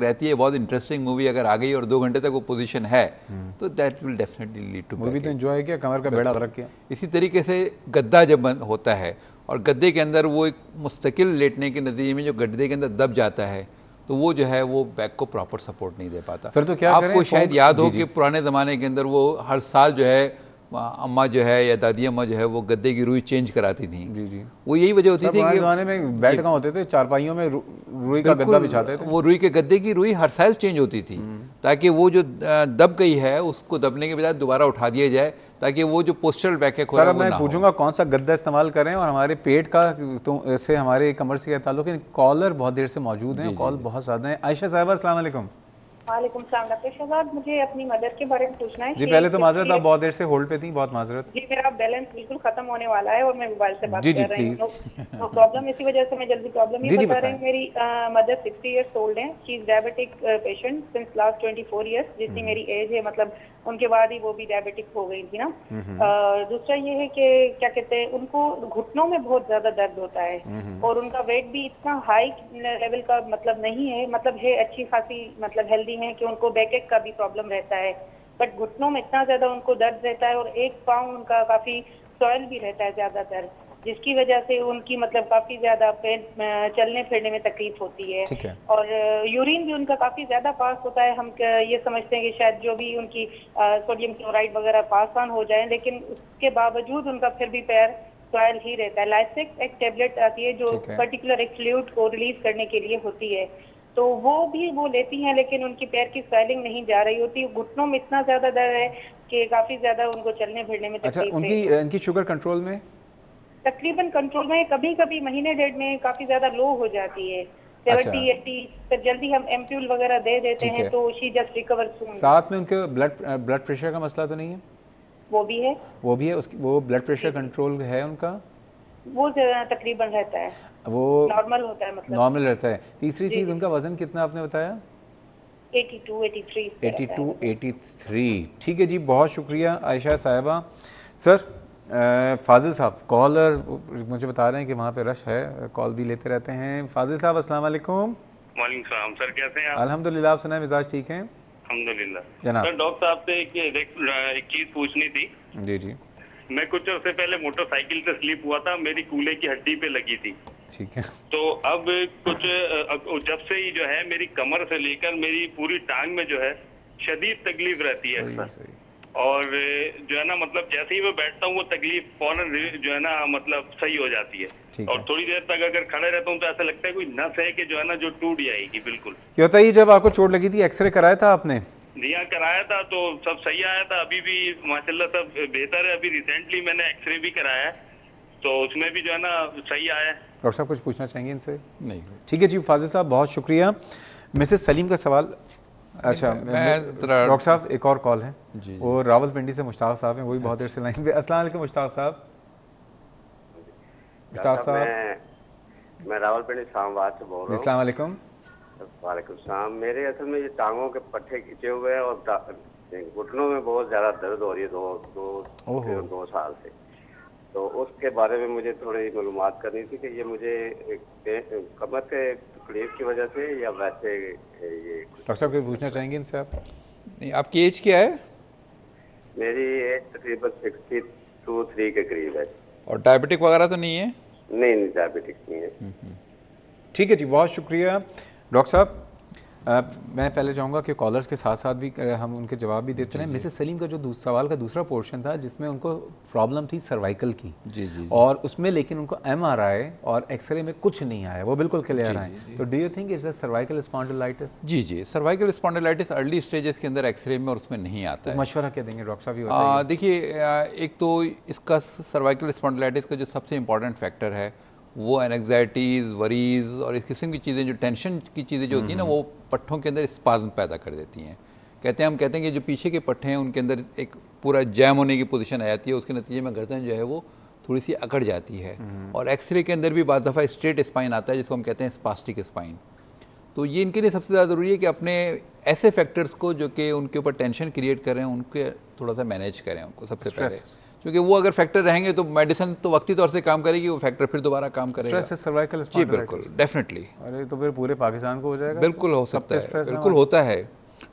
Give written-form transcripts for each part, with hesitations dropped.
रहती है, बहुत इंटरेस्टिंग मूवी अगर आ गई और 2 घंटे तक वो पोजीशन है तो that will definitely lead to movie तो एंजॉय किया, कमर का बेड़ा गर्क किया। इसी तरीके से गद्दा जब बंद होता है और गद्दे के अंदर वो एक मुस्तकिल लेटने के नतीजे में जो गद्दे के अंदर दब जाता है तो वो जो है वो बैक को प्रॉपर सपोर्ट नहीं दे पाता। सर तो क्या आपको शायद याद हो कि पुराने ज़माने के अंदर वो हर साल जो है अम्मा जो है या दादी अम्मा जो है वो गद्दे की रुई चेंज कराती थी। जी जी, वो यही वजह होती थी कि ज़माने में बेड कहाँ होते थे, चारपाइयों में रुई का गद्दा बिछाते थे। वो रुई के गद्दे की रुई हर साल चेंज होती थी ताकि वो जो दब गई है उसको दबने के बजाय दोबारा उठा दिया जाए ताकि वो जो पोस्टरल बैक है सर मैं पूछूंगा कौन सा गद्दा इस्तेमाल करें और हमारे पेट का तो इससे हमारे कमर से क्या ताल्लुक है। कॉलर बहुत देर से मौजूद हैं, कॉल बहुत ज़्यादा है। आयशा साहिबा अस्सलाम वालेकुम। वालेकुम सलाम डॉक्टर शहजाद, मुझे अपनी मदर के बारे में पूछना है। जी पहले तो माजरत, आप बहुत देर से होल्ड पे थी, बहुत माजरत। जी मेरा बैलेंस बिल्कुल खत्म होने वाला है और मैं मोबाइल से बात कर रही हूँ। नो प्रॉब्लम, इसी वजह से मैं जल्दी प्रॉब्लम ही बता रही हूँ। मेरी मदर 60 इयर्स ओल्ड है, she is diabetic patient since last 24 years, जितनी मेरी एज है, मतलब उनके बाद ही वो भी डायबिटिक हो गई थी ना। दूसरा ये है कि क्या कहते हैं, उनको घुटनों में बहुत ज्यादा दर्द होता है और उनका वेट भी इतना हाई लेवल का मतलब नहीं है, मतलब है अच्छी खासी, मतलब हेल्दी है कि उनको बैक एक का भी प्रॉब्लम रहता है, बट घुटनों में इतना ज्यादा उनको दर्द रहता है और एक पाँव उनका काफी सॉइल भी रहता है ज्यादातर, जिसकी वजह से उनकी मतलब काफी ज्यादा चलने फिरने में तकलीफ होती है। और यूरिन भी उनका काफी ज्यादा पास होता है। हम ये समझते हैं कि शायद जो भी उनकी सोडियम क्लोराइड वगैरह पास ऑन हो जाए, लेकिन उसके बावजूद उनका फिर भी पैर सॉइल ही रहता है। लाइसेक एक टेबलेट आती है जो पर्टिकुलर एक फ्लूइड को रिलीज करने के लिए होती है, तो वो भी वो लेती हैं, लेकिन उनकी पैर की स्वेलिंग नहीं जा रही होती। घुटनों में इतना ज्यादा दर्द है कि काफी ज्यादा उनको चलने फिरने में तकलीफ है। उनकी शुगर कंट्रोल में तकरीबन कंट्रोल में, कभी कभी महीने डेढ़ में काफी ज्यादा लो हो जाती है, 70-80, फिर जल्दी हम एम्प्यूल वगैरह दे देते हैं तो शी जस्ट रिकवर सून। साथ में उनके ब्लड प्रेशर का मसला तो नहीं है? वो भी है, वो ब्लड प्रेशर कंट्रोल है उनका? वो तकरीबन रहता है, वो नॉर्मल होता है, मतलब नॉर्मल रहता है। तीसरी चीज, उनका वजन कितना आपने बताया? 82-83। ठीक है जी, बहुत शुक्रिया आयशा साहिबा। सर फाजिल साहब, कॉलर मुझे बता रहे हैं कि वहाँ पे रश है, कॉल भी लेते रहते हैं। फाजिल साहब अस्सलाम वालेकुम। वालेकुम सलाम सर, कैसे हैं आप? अल्हम्दुलिल्लाह, आप सुनाए, मिजाज ठीक हैं? अल्हम्दुलिल्लाह जनाब। सर डॉक्टर साहब से एक चीज पूछनी थी। जी जी। मैं कुछ अर्से पहले मोटरसाइकिल से स्लिप हुआ था, मेरी कूल्हे की हड्डी पे लगी थी। ठीक है। तो अब जब से ही जो है मेरी कमर से लेकर मेरी पूरी टांग में जो है शदीद तकलीफ रहती है सर। और जो है ना, मतलब जैसे ही मैं बैठता हूँ वो तकलीफ फौरन जो है ना मतलब सही हो जाती है। और थोड़ी देर तक अगर खड़े रहता हूँ तो ऐसा लगता है कोई नस है कि जो है ना जो टूट जाएगी बिल्कुल। ये बताइए, जब आपको चोट लगी थी एक्सरे कराया था आपने? जी हाँ, कराया था, तो सब सही आया था। अभी भी माशाल्लाह सब बेहतर है। अभी रिसेंटली मैंने एक्सरे भी कराया है तो उसमें भी जो है ना सही आया है। डॉक्टर साहब कुछ पूछना चाहेंगे इनसे? नहीं। ठीक है जी, फाजिल साहब बहुत शुक्रिया। मिसेस सलीम का सवाल। अच्छा डॉक्टर साहब, एक और कॉल है जी। वो रावलपिंडी से मुश्ताक साहब हैं, वही बहुत देर से लाइन पे। अस्सलाम वालेकुम मुश्ताक साहब। मुश्ताक साहब, मैं रावलपिंडी इस्लामाबाद से बोल रहा हूँ। अस्सलाम वालेकुम। वालेकुम सलाम। मेरे असल में ये टांगों के पट्टे खींचे हुए हैं और घुटनों में बहुत ज्यादा दर्द हो रही है दो साल से। तो उसके बारे में मुझे थोड़ी मालूमात करनी थी कि ये मुझे कमर के तकलीफ की वजह से या वैसे ये। डॉक्टर साहब कुछ पूछना चाहेंगे इनसे आप? नहीं। आपकी एज क्या है? मेरी एज तकरीबन 62-63 के करीब है। और डायबिटिक वगैरह तो नहीं है? नहीं, डायबिटिक नहीं है। ठीक है जी, बहुत शुक्रिया डॉक्टर साहब। मैं पहले चाहूँगा कि कॉलर्स के साथ साथ भी हम उनके जवाब भी देते हैं। मिसेस सलीम का जो सवाल का दूसरा पोर्शन था जिसमें उनको प्रॉब्लम थी सर्वाइकल की, जी। और उसमें लेकिन उनको MRI और एक्सरे में कुछ नहीं आया, वो बिल्कुल क्लियर आए। तो do you think it's a cervical spondylitis? जी, सर्वाइकल स्पॉन्डिलाइटिस अर्ली स्टेजेस के अंदर एक्सरे में और उसमें नहीं आता है। मशवरा क्या देंगे डॉक्टर साहब? देखिए, एक तो इसका सर्वाइकल स्पॉन्डिलाइटिस का जो सबसे इंपॉर्टेंट फैक्टर है वो एंग्जाइटीज़, वरीज़ और इस किस्म की चीज़ें, जो टेंशन की चीज़ें जो होती हैं ना, वो पट्ठों के अंदर स्पाज्म पैदा कर देती हैं। हम कहते हैं कि जो पीछे के पट्टे हैं उनके अंदर एक पूरा जैम होने की पोजीशन आ जाती है, उसके नतीजे में गर्दन जो है वो थोड़ी सी अकड़ जाती है। और एक्सरे के अंदर भी बाद दफ़ा स्ट्रेट स्पाइन आता है जिसको हम कहते हैं स्पास्टिक स्पाइन। तो ये इनके लिए सबसे ज़्यादा ज़रूरी है कि अपने ऐसे फैक्टर्स को जो कि उनके ऊपर टेंशन क्रिएट कर रहे हैं उनके थोड़ा सा मैनेज करें उनको सबसे पहले। क्योंकि वो अगर फैक्टर रहेंगे तो मेडिसिन तो वक्ती तौर से काम करेगी, वो फैक्टर फिर दोबारा काम करेगा। स्ट्रेस सर्वाइकल जी बिल्कुल, डेफिनेटली। अरे तो फिर पूरे पाकिस्तान को हो जाएगा। बिल्कुल हो सकता है, बिल्कुल होता है।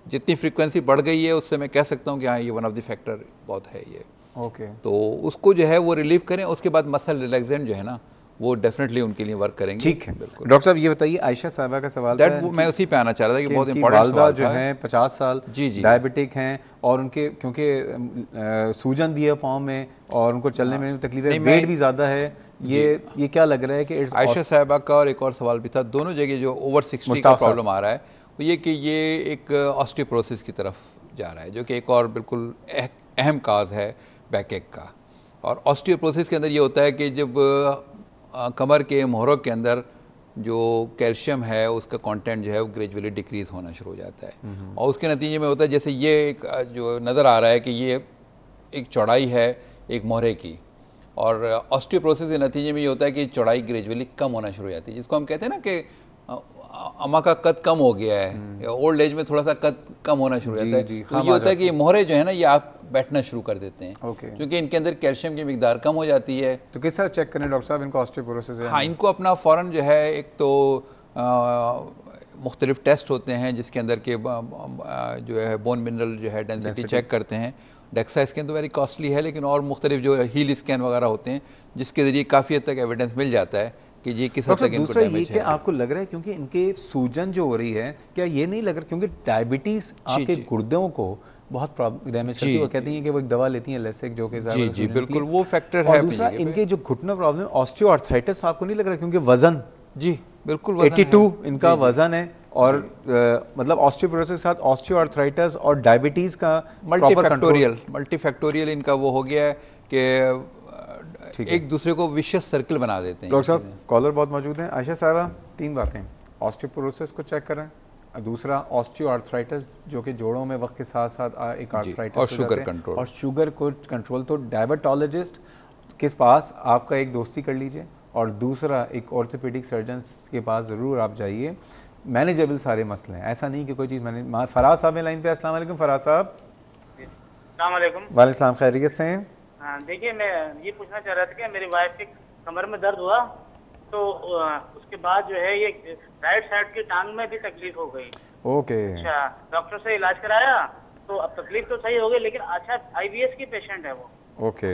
जितनी फ्रीक्वेंसी बढ़ गई है उससे मैं कह सकता हूँ कि हाँ ये वन ऑफ द फैक्टर बहुत है ये। ओके, तो उसको जो है वो रिलीव करें, उसके बाद मसल रिलैक्सेंट जो है ना वो डेफिनेटली उनके लिए वर्क करेंगे। ठीक है। डॉक्टर साहब ये बताइए, आयशा साहबा का सवाल था, मैं उसी पे आना चाह रहा था कि बहुत इंपॉर्टेंट सवाल जो है 50 साल डायबिटिक हैं और उनके क्योंकि सूजन भी है पाँव में और उनको चलने में तकलीफ है, वेट भी ज़्यादा है, ये क्या लग रहा है कि आयशा साहबा का और एक और सवाल भी था, दोनों जगह जो ओवर 60 का प्रॉब्लम आ रहा है वो ये कि ये एक ऑस्टियोपोरोसिस की तरफ जा रहा है, जो कि एक और बिल्कुल अहम काज है बैकएक का। और ऑस्टियोपोरोसिस के अंदर ये होता है कि जब कमर के मोहरों के अंदर जो कैल्शियम है उसका कंटेंट जो है वो ग्रेजुअली डिक्रीज होना शुरू हो जाता है और उसके नतीजे में होता है, जैसे ये एक जो नज़र आ रहा है कि ये एक चौड़ाई है एक मोहरे की, और ऑस्टियोपोरोसिस के नतीजे में ये होता है कि चौड़ाई ग्रेजुअली कम होना शुरू हो जाती है, जिसको हम कहते हैं ना कि अम्मा का कद कम हो गया है, ओल्ड एज में थोड़ा सा कद कम होना शुरू हो जाता है। तो ये होता है कि ये मोहरे जो है ना ये आप बैठना शुरू कर देते हैं, क्योंकि इनके अंदर कैल्शियम की मिकदार कम हो जाती है। तो किस तरह चेक करें डॉक्टर साहब इनको ऑस्टियोपोरोसिस है? हाँ, इनको अपना फ़ौरन जो है एक तो मुख्तलिफ टेस्ट होते हैं जिसके अंदर के जो है बोन मिनरल जो है डेंसिटी चेक करते हैं। डेक्सा स्कैन तो वेरी कॉस्टली है, लेकिन और मुख्तलिफ जो हील स्कैन वगैरह होते हैं जिसके ज़रिए काफ़ी हद तक एविडेंस मिल जाता है कि ये किस हद तक इनको डैमेज है। आपको लग रहा है क्योंकि इनके सूजन जो हो रही है, क्या ये नहीं लग रहा क्योंकि डायबिटीज़ आपके गुर्दों को बहुत डैमेज करती है, वो कहती हैं कि वो एक दवा लेती हैं लेसेक जो कि जी बिल्कुल वो फैक्टर है। दूसरा इनके जो घुटना प्रॉब्लम ऑस्टियोआर्थराइटिस, आपको नहीं लग रहा क्योंकि वजन जी बिल्कुल 82 इनका वजन है और मतलब ऑस्टियोपोरोसिस के साथ ऑस्टियोआर्थराइटिस और डायबिटीज़ का मल्टीफैक्टोरियल इनका वो हो गया है कि एक दूसरे को विशियस सर्कल बना देते हैं। डॉक्टर साहब कॉलर बहुत मौजूद हैं। आयशा साहबा, 3 बातें, ऑस्टियोपोरोसिस को चेक करें, दूसरा ऑस्टियोआर्थराइटिस जो कि जोड़ों में वक्त के साथ साथ एक आर्थराइटिस और शुगर कंट्रोल, और शुगर को कंट्रोल। तो डायबिटोलॉजिस्ट के पास आपका एक दोस्ती कर लीजिए और दूसरा एक ऑर्थोपेडिक सर्जन के पास ज़रूर आप जाइए। मैनेजेबल सारे मसले हैं, ऐसा नहीं कि कोई चीज़ मैंने। फराज साहब है लाइन पे। अस्सलाम वालेकुम फराज साहब। वालेकुम सलाम, खैरियत से हैं? हाँ, देखिए मैं ये पूछना चाह रहा था कि मेरी वाइफ के कमर में दर्द हुआ तो उसके बाद जो है ये राइट साइड की टांग में भी तकलीफ हो गई। ओके, अच्छा, डॉक्टर से इलाज कराया तो अब तकलीफ तो सही हो गई, लेकिन अच्छा IBS की पेशेंट है वो। ओके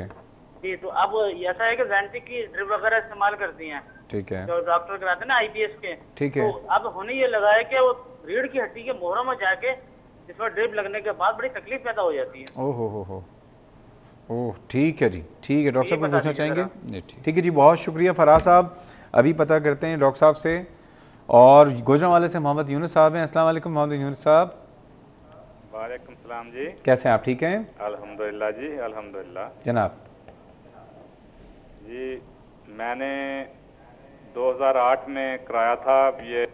जी, तो अब ऐसा है कि ज़ैंटिक की ड्रिप वगैरह इस्तेमाल करती हैं। ठीक है, तो डॉक्टर कराते हैं ना IBS के। ठीक है, तो अब होने ये लगा है कि वो रीढ़ की हड्डी के मोहरों में जाके जिसमें ड्रिप लगने के बाद बड़ी तकलीफ पैदा हो जाती है। ओह, ठीक है जी, ठीक है। डॉक्टर साहब को पूछना चाहेंगे? ठीक है जी, बहुत शुक्रिया फराज साहब। अभी पता करते हैं डॉक्टर साहब से। और गुजरांवाले से मोहम्मद यूनुस साहब हैं। अस्सलाम वालेकुम मोहम्मद यूनुस साहब। वालेकुम सलाम जी, कैसे हैं आप? ठीक हैं अल्हम्दुलिल्लाह जी, अल्हम्दुलिल्लाह जनाब। जी मैंने 2008 में कराया था ये।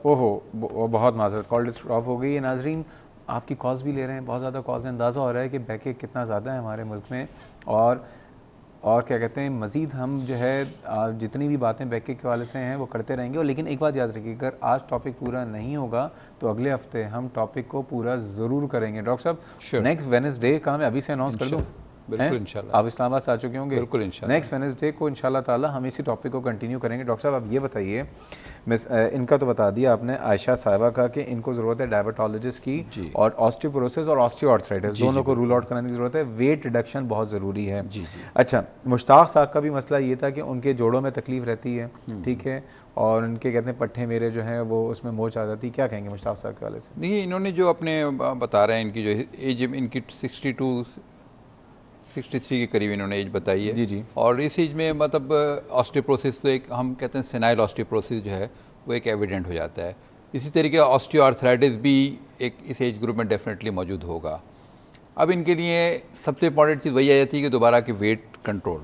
ओहो, बहुत माजरत, कॉल ड्रॉप हो गई है। नाजरीन आपकी कॉल्स भी ले रहे हैं, बहुत ज़्यादा कॉल्स, अंदाज़ा हो रहा है कि बैकएक कितना ज़्यादा है हमारे मुल्क में। और क्या कहते हैं, मज़ीद हम जो है जितनी भी बातें बैकएक के वाले से हैं वो करते रहेंगे। और लेकिन एक बात याद रखिए, अगर आज टॉपिक पूरा नहीं होगा तो अगले हफ्ते हम टॉपिक को पूरा ज़रूर करेंगे। डॉक्टर साहब नेक्स्ट वेडनेसडे का मैं अभी से अनाउंस कर दूँ? बिल्कुल इंशाल्लाह। आप इस्लामाबाद आ चुके होंगे? बिल्कुल इंशाल्लाह। नेक्स्ट वेडनेसडे को इंशाल्लाह ताला हम इसी टॉपिक को कंटिन्यू करेंगे। डॉक्टर साहब आप ये बताइए, इनका तो बता दिया आपने आयशा साहिबा का कि इनको ज़रूरत है डायबिटोलॉजिस्ट की और ऑस्टियोपोरोसिस और ऑस्टियोआर्थराइटिस दोनों को रूल आउट कराने की ज़रूरत है। वेट रिडक्शन बहुत ज़रूरी है। अच्छा, मुश्ताक साहब का भी मसला ये था कि उनके जोड़ों में तकलीफ रहती है, ठीक है, और उनके कहते हैं पट्टे मेरे जो हैं वो उसमें मोच आ जाती है। क्या कहेंगे मुश्ताक साहब के वाले से? देखिए, इन्होंने जो अपने बता रहे हैं, इनकी जो एज इनकी 63 के करीब इन्होंने एज बताई है। जी। और इस एज में मतलब ऑस्टियोपोरोसिस तो एक हम कहते हैं सेनाइल ऑस्टियोपोरोसिस जो है वो एक एविडेंट हो जाता है। इसी तरीके ऑस्टियोआर्थराइटिस भी एक इस एज ग्रुप में डेफिनेटली मौजूद होगा। अब इनके लिए सबसे इंपॉर्टेंट चीज़ वही आ जाती है कि दोबारा के वेट कंट्रोल,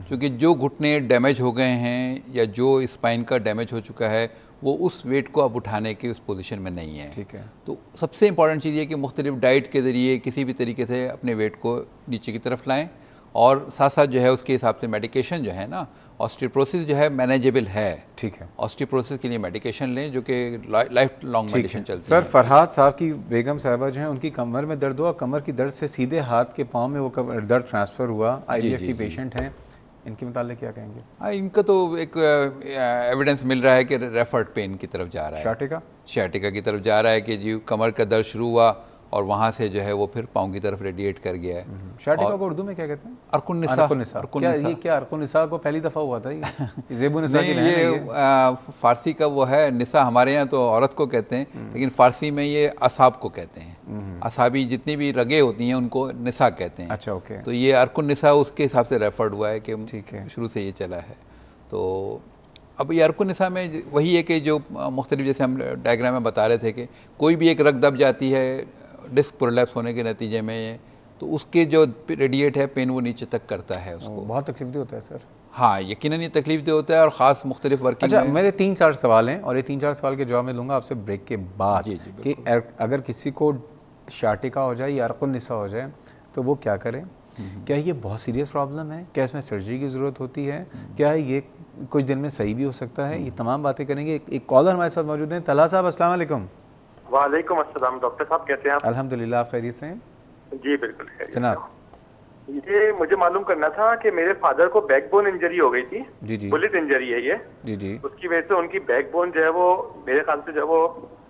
क्योंकि जो घुटने डैमेज हो गए हैं या जो स्पाइन का डैमेज हो चुका है वो उस वेट को अब उठाने की उस पोजीशन में नहीं है। ठीक है, तो सबसे इंपॉर्टेंट चीज़ ये कि मुख्तलिफ डाइट के ज़रिए किसी भी तरीके से अपने वेट को नीचे की तरफ लाएं और साथ साथ जो है उसके हिसाब से मेडिकेशन जो है ना ऑस्टियोपोरोसिस जो है मैनेजेबल है। ठीक है, ऑस्टियोपोरोसिस के लिए मेडिकेशन लें जो कि लाइफ लॉन्ग मेडिकेशन चलती है। सर फरहाद साहब की बेगम साहबा जो हैं उनकी कमर में दर्द हुआ, कमर की दर्द से सीधे हाथ के पाँव में वो दर्द ट्रांसफ़र हुआ, IVF की पेशेंट हैं, इनके मुतालिक क्या कहेंगे? हाँ, इनका तो एक एविडेंस मिल रहा है कि रेफर्ड पेन की तरफ जा रहा है, शाटिका की तरफ जा रहा है कि जी कमर का दर्द शुरू हुआ और वहाँ से जो है वो फिर पाँव की तरफ रेडिएट कर गया है। शाटिका को उर्दू में क्या कहते हैं? अरकुन-निसा। ये क्या अरकुन-निसा को पहली दफ़ा हुआ था ये ज़ेबुन-निसा की नहीं, ये फ़ारसी का वो है, निसा हमारे यहाँ तो औरत को कहते हैं, लेकिन फ़ारसी में ये असाब को कहते हैं। असाबी जितनी भी रगें होती हैं उनको निसा कहते हैं। अच्छा, ओके। तो ये अरकुन-निसा उसके हिसाब से रेफर्ड हुआ है कि ठीक है, शुरू से ये चला है। तो अब ये अरकुन-निसा में वही है कि जो मुख्तलिफ, जैसे हम डायग्राम में बता रहे थे कि कोई भी एक रग दब जाती है डिस्क प्रोलैप्स होने के नतीजे में, तो उसके जो रेडिएट है पेन वो नीचे तक करता है उसको। बहुत तकलीफ होता है सर। हाँ, यकीनन ये तकलीफ दे होता है और ख़ास मुख्तलिफ वर्किंग। अच्छा, मेरे 3-4 सवाल हैं और ये 3-4 सवाल के जवाब मैं लूँगा आपसे ब्रेक के बाद। कि अगर किसी को शाटिका हो जाए या अरकुन-निसा हो जाए तो वो क्या करें? क्या ये बहुत सीरियस प्रॉब्लम है? क्या इसमें सर्जरी की ज़रूरत होती है? क्या ये कुछ दिन में सही भी हो सकता है? ये तमाम बातें करेंगे। एक कॉलर हमारे साथ मौजूद हैं। तलहा साहब, अस्सलाम वालेकुम। वालेकुम अस्सलाम। डॉक्टर साहब कैसे हैं आप? अल्हम्दुलिल्लाह, आप खैरियत से हैं? जी बिल्कुल खैरियत। जनाब, ये मुझे मालूम करना था कि मेरे फादर को बैकबोन इंजरी हो गई थी। जी। बुलेट इंजरी है ये। जी। उसकी वजह से उनकी बैकबोन जो है वो मेरे ख्याल से जो है वो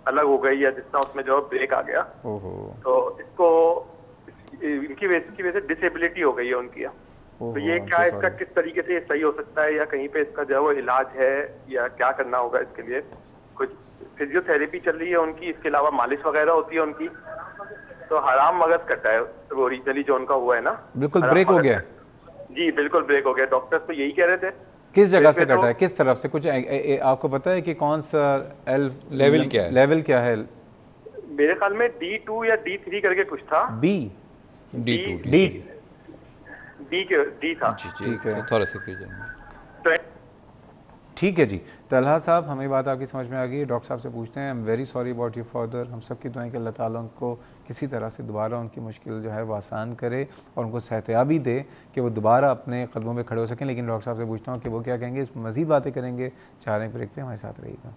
अलग हो गई या जितना उसमें जो ब्रेक आ गया। तो इसको इनकी वजह से डिसेबिलिटी हो गई है उनकी। तो ये क्या इसका किस तरीके से सही हो सकता है या कहीं पे इसका जो है वो इलाज है या क्या करना होगा इसके लिए? कुछ फिजियोथेरेपी चल रही है उनकी, इसके अलावा मालिश वगैरह होती है उनकी। तो हराम मगज कटा है वो ओरिजिनली जो उनका हुआ है ना, बिल्कुल ब्रेक हो गया। जी बिल्कुल ब्रेक हो गया। डॉक्टर्स तो यही कह रहे थे। किस जगह से कटा है, किस तरफ से? कुछ आपको पता है कि कौन सा लेवल क्या है? मेरे ख्याल में D2 या D3 करके कुछ था। D था। ठीक है, थोड़ा सा ठीक है जी। तलहा साहब, हमें बात आपकी समझ में आ गई। डॉक्टर साहब से पूछते हैं, I am very sorry about your father. हम सब की दुआएं कि अल्लाह ताला उनको किसी तरह से दोबारा उनकी मुश्किल जो है वो आसान करे और उनको सेहतयाबी दे कि वो दोबारा अपने कदमों पे खड़े हो सकें। लेकिन डॉक्टर साहब से पूछता हूँ कि वो क्या कहेंगे, इस मज़ीद बातें करेंगे। चाह रहे हैं ब्रेक पे, हमारे साथ रहिएगा।